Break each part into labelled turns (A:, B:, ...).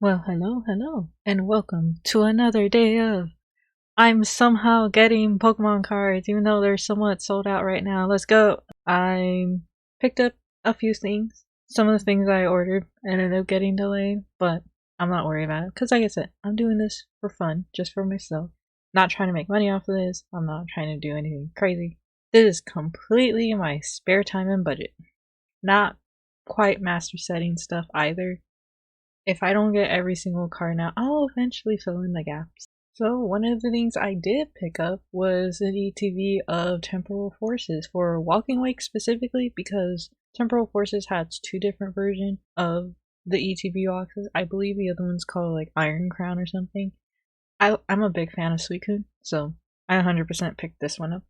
A: Well, hello, and welcome to another day of I'm somehow getting Pokemon cards, even though they're somewhat sold out right now. Let's go! I picked up a few things. Some of the things I ordered ended up getting delayed, but I'm not worried about it, because like I said, I'm doing this for fun, just for myself. Not trying to make money off of this, I'm not trying to do anything crazy. This is completely my spare time and budget. Not quite master setting stuff either. If I don't get every single card now, I'll eventually fill in the gaps. So one of the things I did pick up was an ETB of Temporal Forces for Walking Wake specifically, because Temporal Forces has two different versions of the ETB boxes. I believe the other one's called like Iron Crown or something. I'm a big fan of Suicune, so I 100% picked this one up.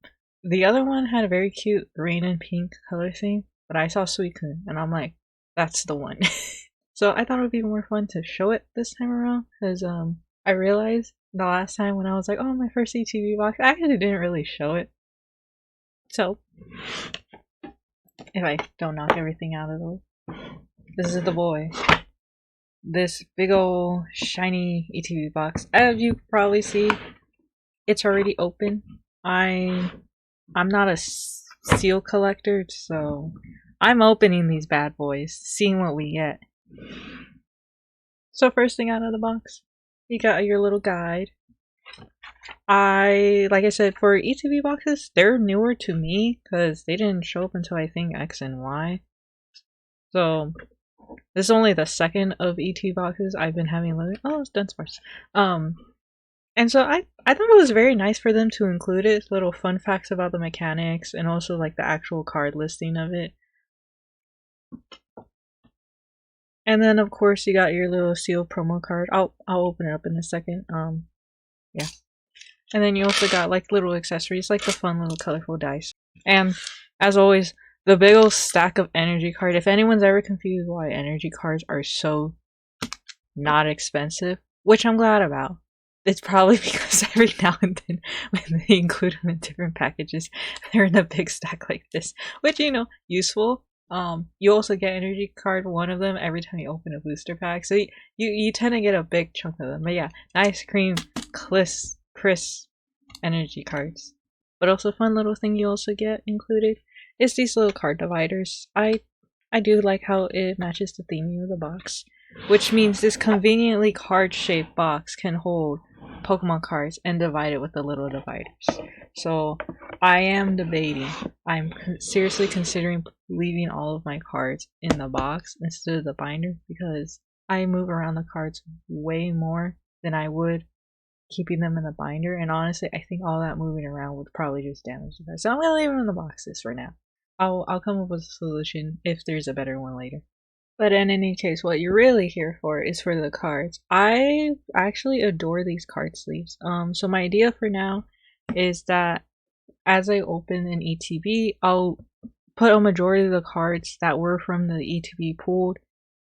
A: The other one had a very cute green and pink color theme, but I saw Suicune and I'm like, that's the one. So I thought it would be more fun to show it this time around, because I realized the last time when I was like, oh, my first ETB box, I actually didn't really show it. So, if I don't knock everything out of the way, this is the boy. This big ol' shiny ETB box. As you probably see, it's already open. I'm not a seal collector, so I'm opening these bad boys, seeing what we get. So first thing out of the box, you got your little guide. Like I said, for ETB boxes, they're newer to me because they didn't show up until I think X and Y. So this is only the second of ETB boxes I've been having. Oh, it's Dunsparce. And so I thought it was very nice for them to include it, little fun facts about the mechanics and also like the actual card listing of it. And then of course you got your little sealed promo card. I'll open it up in a second. Yeah. And then you also got like little accessories, like the fun little colorful dice. And as always, the big old stack of energy card. If anyone's ever confused why energy cards are so not expensive, which I'm glad about, it's probably because every now and then when they include them in different packages, they're in a big stack like this, which, you know, useful. You also get energy card, one of them, every time you open a booster pack, so you tend to get a big chunk of them. But yeah, nice cream, crisp energy cards. But also fun little thing you also get included is these little card dividers. I do like how it matches the theming of the box, which means this conveniently card-shaped box can hold Pokemon cards and divide it with the little dividers. So I am debating. I'm seriously considering leaving all of my cards in the box instead of the binder, because I move around the cards way more than I would keeping them in the binder, and honestly I think all that moving around would probably just damage the cards. So I'm gonna leave them in the boxes for now. I'll come up with a solution if there's a better one later. But in any case, what you're really here for is for the cards. I actually adore these card sleeves. So my idea for now is that as I open an ETB, I'll put a majority of the cards that were from the ETB pooled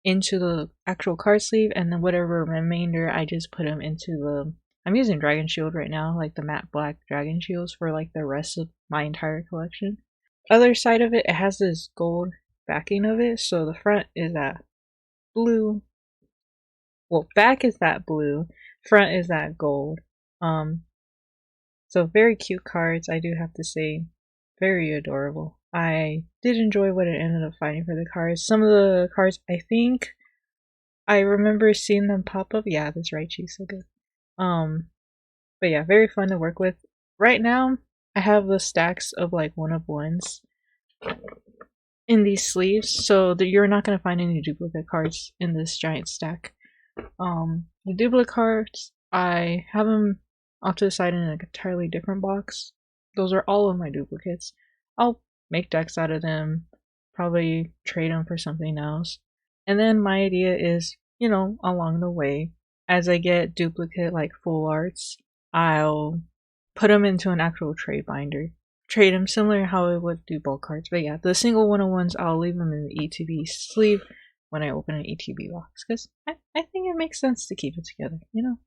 A: into the actual card sleeve, and then whatever remainder, I just put them into the... I'm using Dragon Shield right now, like the matte black Dragon Shields for like the rest of my entire collection. Other side of it, it has this gold backing of it, so the front is that blue. Well, back is that blue, front is that gold. So very cute cards, I do have to say, very adorable. I did enjoy what it ended up finding for the cards. Some of the cards, I think I remember seeing them pop up. Yeah, that's right, she's so good. But yeah, very fun to work with. Right now, I have the stacks of like one of ones in these sleeves, so that you're not going to find any duplicate cards in this giant stack. The duplicate cards, I have them off to the side in an entirely different box. Those are all of my duplicates. I'll make decks out of them, probably trade them for something else. And then my idea is, you know, along the way, as I get duplicate like full arts, I'll put them into an actual trade binder. Trade them similar to how I would do bulk cards. But yeah, the single 101s, I'll leave them in the ETB sleeve when I open an ETB box, because I think it makes sense to keep it together, you know?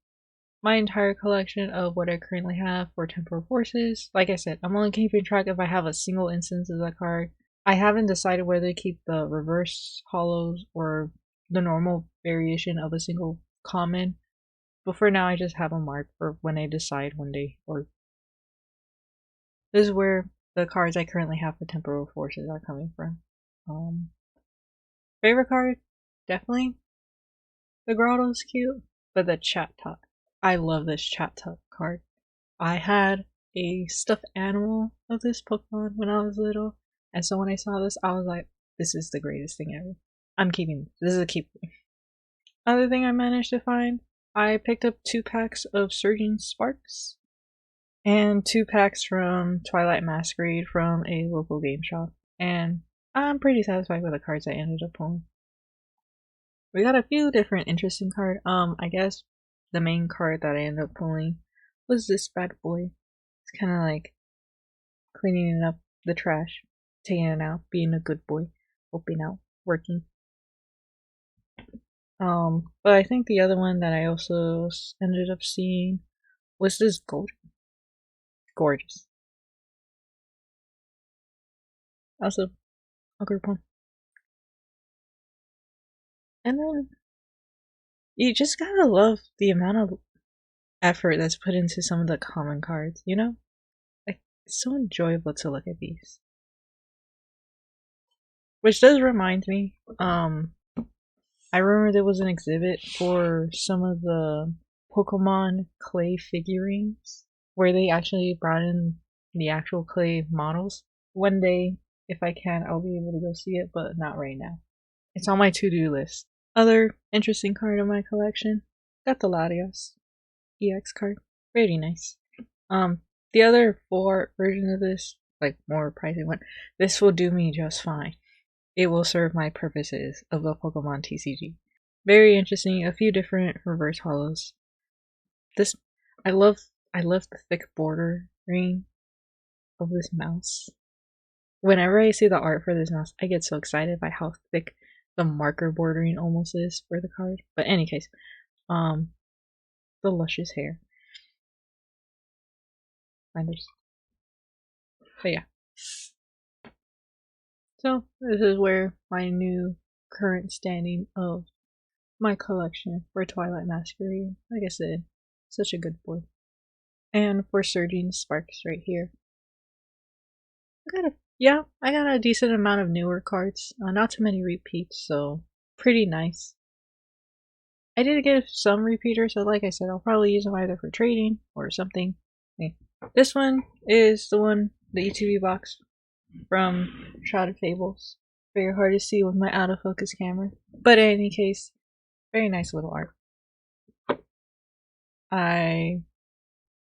A: My entire collection of what I currently have for Temporal Forces, like I said, I'm only keeping track if I have a single instance of that card. I haven't decided whether to keep the reverse hollows or the normal variation of a single common. But for now, I just have them marked for when I decide one day. Or this is where the cards I currently have for Temporal Forces are coming from. Favorite card? Definitely the Grotto's cute, but the Chat Tot. I love this Chat Tot card. I had a stuffed animal of this Pokemon when I was little, and so when I saw this, I was like, this is the greatest thing ever. I'm keeping this. This is a keep. Other thing I managed to find, I picked up 2 packs of Surging Sparks and 2 packs from Twilight Masquerade from a local game shop, and I'm pretty satisfied with the cards I ended up pulling. We got a few different interesting cards. I guess the main card that I ended up pulling was this bad boy. It's kind of like cleaning up the trash, taking it out, being a good boy, helping out, working. But I think the other one that I also ended up seeing was this gold. Gorgeous. Also, a group one. And then you just gotta love the amount of effort that's put into some of the common cards, you know? Like, it's so enjoyable to look at these. Which does remind me, I remember there was an exhibit for some of the Pokemon clay figurines where they actually brought in the actual clay models. One day, if I can, I'll be able to go see it, but not right now. It's on my to-do list. Other interesting card in my collection, got the Latios EX card. Very nice. The other 4 versions of this, like more pricey one, this will do me just fine. It will serve my purposes of a Pokemon TCG. Very interesting. A few different reverse holos. This, I love the thick bordering of this mouse. Whenever I see the art for this mouse, I get so excited by how thick the marker bordering almost is for the card. But in any case, the luscious hair. Finders. But yeah. So this is where my new current standing of my collection for Twilight Masquerade. Like I said, such a good boy. And for Surging Sparks right here. I got a decent amount of newer cards. Not too many repeats, so pretty nice. I did get some repeaters, so like I said, I'll probably use them either for trading or something. Okay. This one is the ETB box from Shrouded Fables. Very hard to see with my out of focus camera. But in any case, very nice little art. I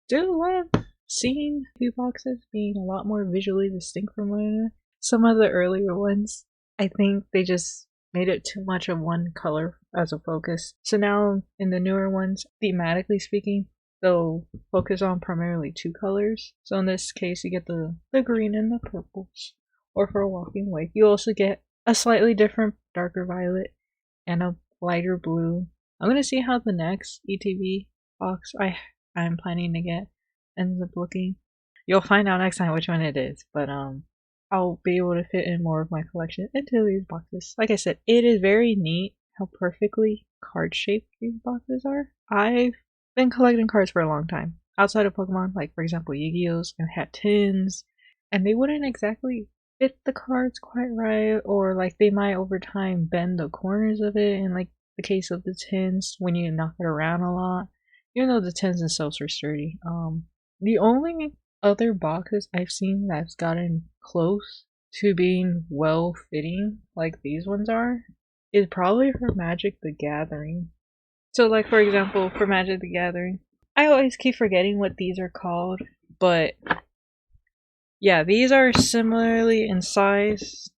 A: do love seeing the boxes being a lot more visually distinct from one another. Some of the earlier ones, I think they just made it too much of one color as a focus. So now in the newer ones, thematically speaking, they'll focus on primarily 2 colors. So in this case, you get the green and the purples. Or for Walking Away, you also get a slightly different darker violet and a lighter blue. I'm gonna see how the next ETB box I'm planning to get ends up looking. You'll find out next time which one it is, but I'll be able to fit in more of my collection into these boxes. Like I said, it is very neat how perfectly card shaped these boxes are. I've been collecting cards for a long time. Outside of Pokemon, like for example Yu-Gi-Oh's, and had tins, and they wouldn't exactly fit the cards quite right, or like they might over time bend the corners of it, and like the case of the tins when you knock it around a lot, even though the tins themselves are sturdy. The only other boxes I've seen that's gotten close to being well fitting like these ones are is probably for Magic the Gathering. So like for example, for Magic the Gathering, I always keep forgetting what these are called, but yeah, these are similarly in size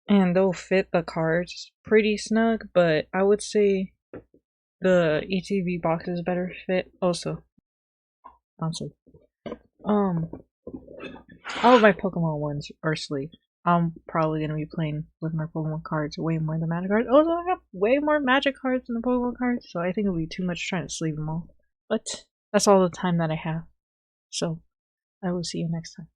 A: and they'll fit the cards pretty snug, but I would say the ETB boxes better fit. Also, all of my Pokemon ones are sleeved. I'm probably gonna be playing with my Pokemon cards way more than Magic cards. Also, I have way more Magic cards than the Pokemon cards, so I think it would be too much trying to sleeve them all. But that's all the time that I have. So, I will see you next time.